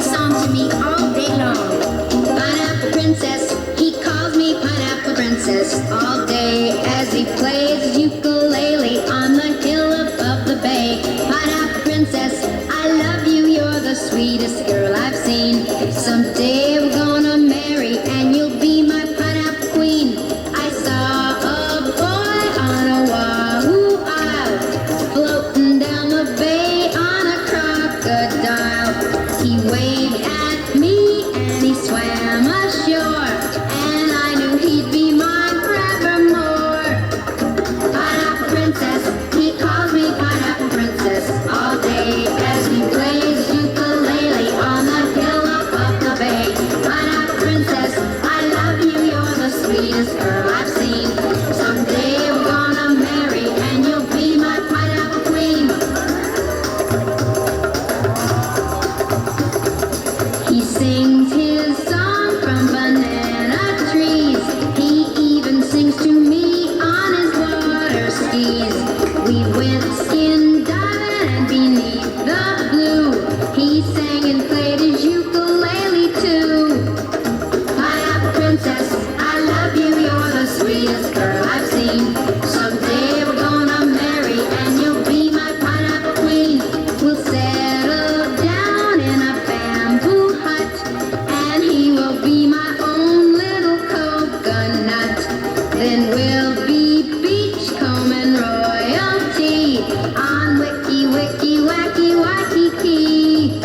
song to me all day long. Pineapple Princess, he calls me Pineapple Princess all day as he plays ukulele on the hill above the bay. Pineapple Princess, I love you, you're the sweetest girl I've seen. Someday we're gonna marry and you'll be my pineapple queen. I saw a boy on a wahoo isle floating down the bay on a crocodile. He waved at me and he swam ashore, and I knew he'd be mine forevermore. Pineapple Princess, he calls me Pineapple Princess all day as he plays ukulele on the hill above the bay. Pineapple Princess, I love you, you're the sweetest girl I've seen. Someday we're gonna marry and you'll be my pineapple queen. He sings his song from banana trees. He even sings to me on his water skis. We went skin diving and beneath the blue, he sang and played his ukulele too. Pineapple Princess, I love you, you're the sweetest girl I've seen. Someday we're gonna marry and you'll be my pineapple queen. We'll settle down in a bamboo hut, and he will be my own little coconut. Then we'll be beachcomb and royalty on Wiki Wiki Wacky Waikiki.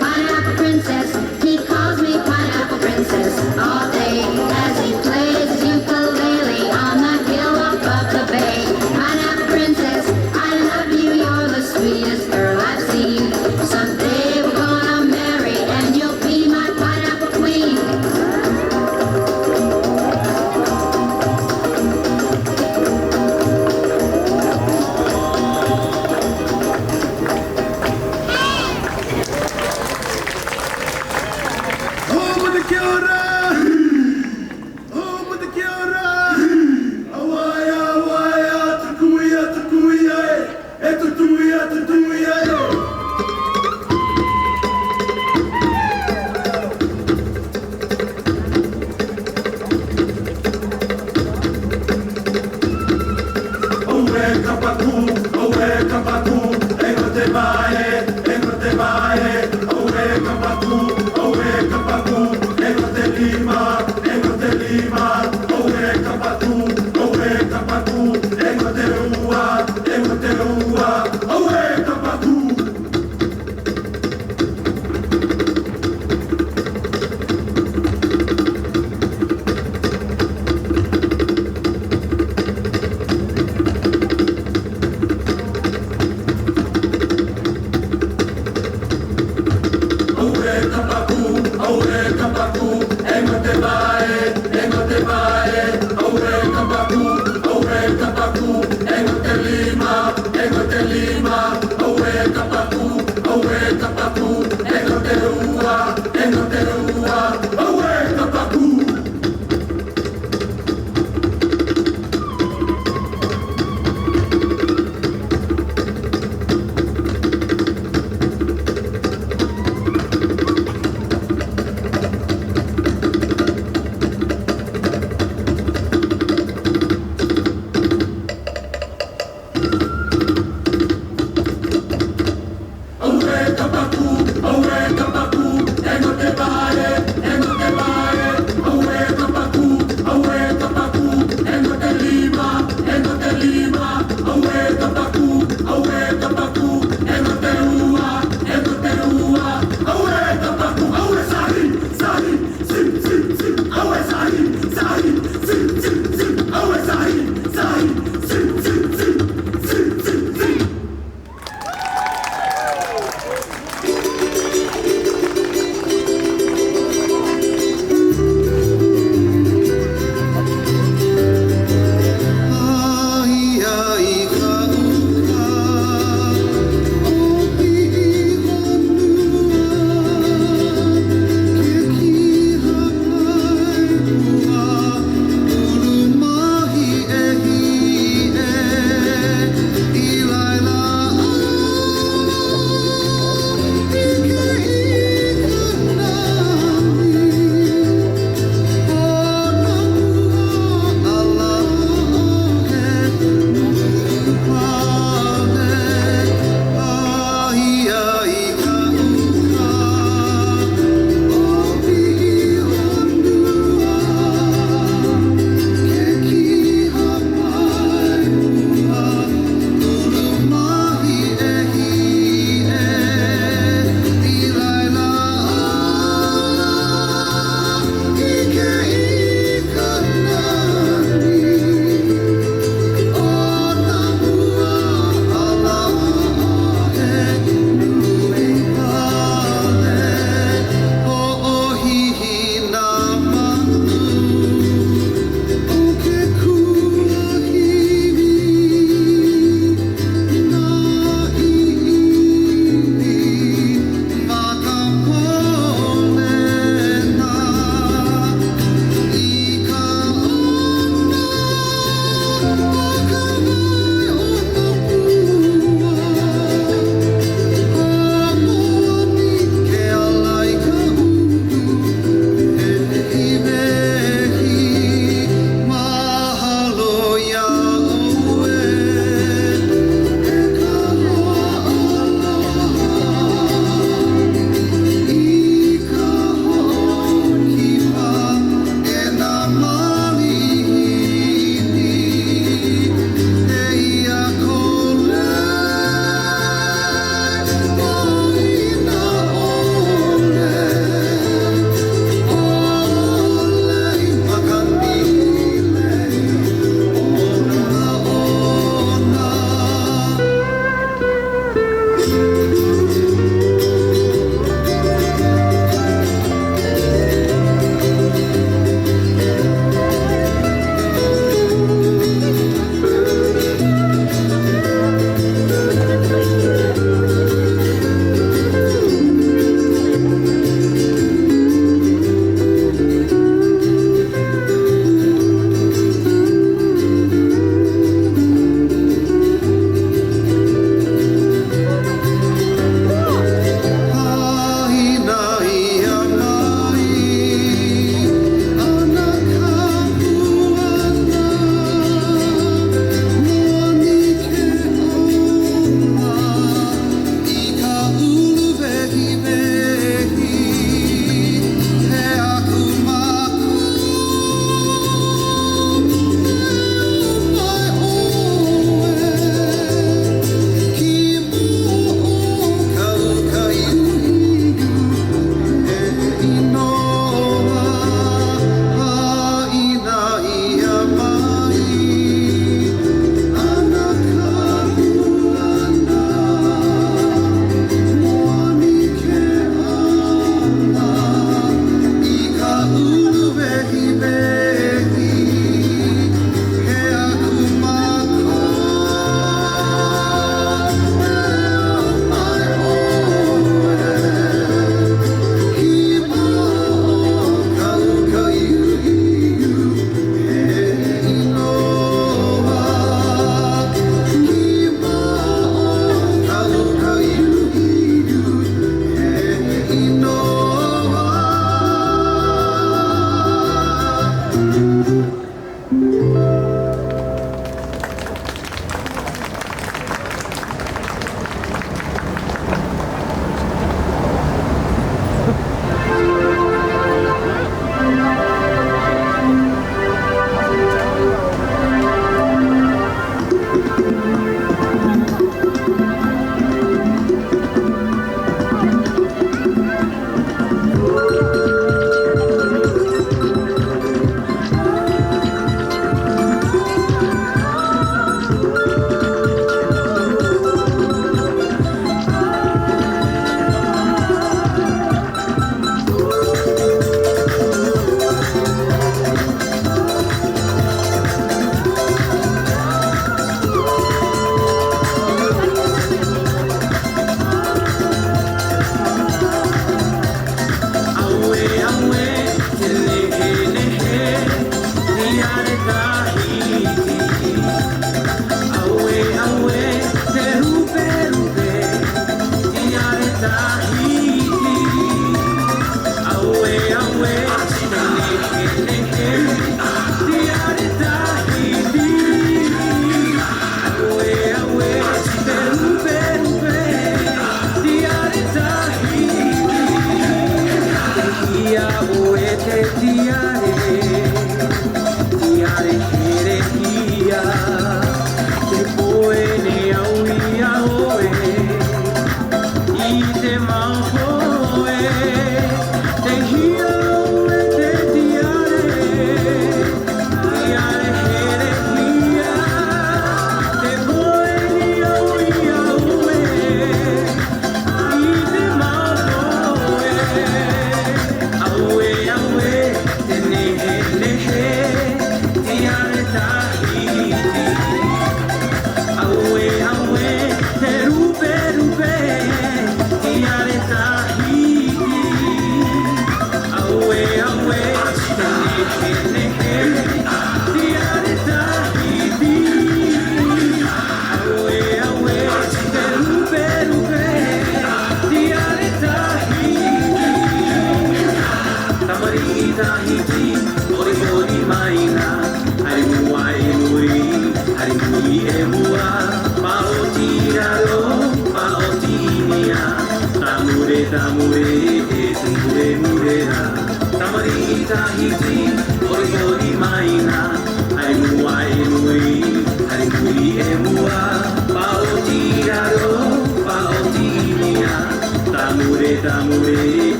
Pineapple Princess, he calls me Pineapple Princess all day as he plays ukulele on the hill above the bay. Pineapple Princess, I love you, you're the sweetest girl I've seen. Someday we're gonna marry and you'll be my pineapple queen.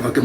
la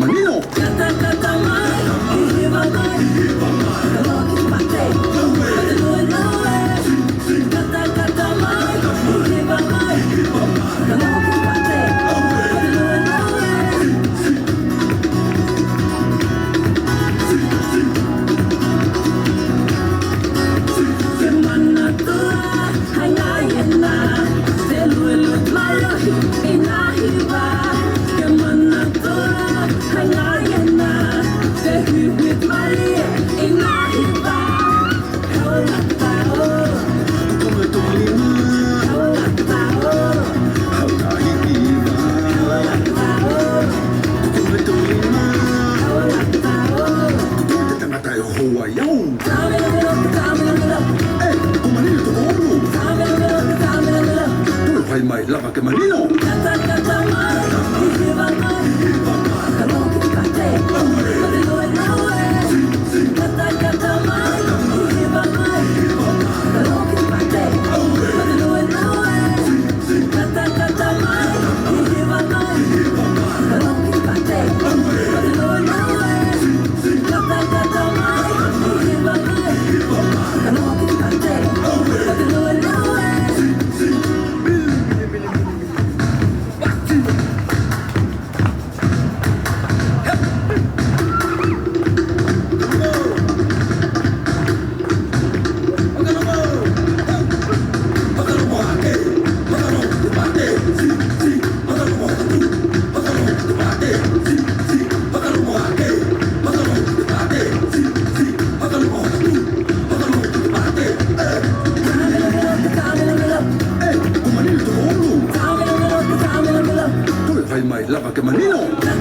que manino.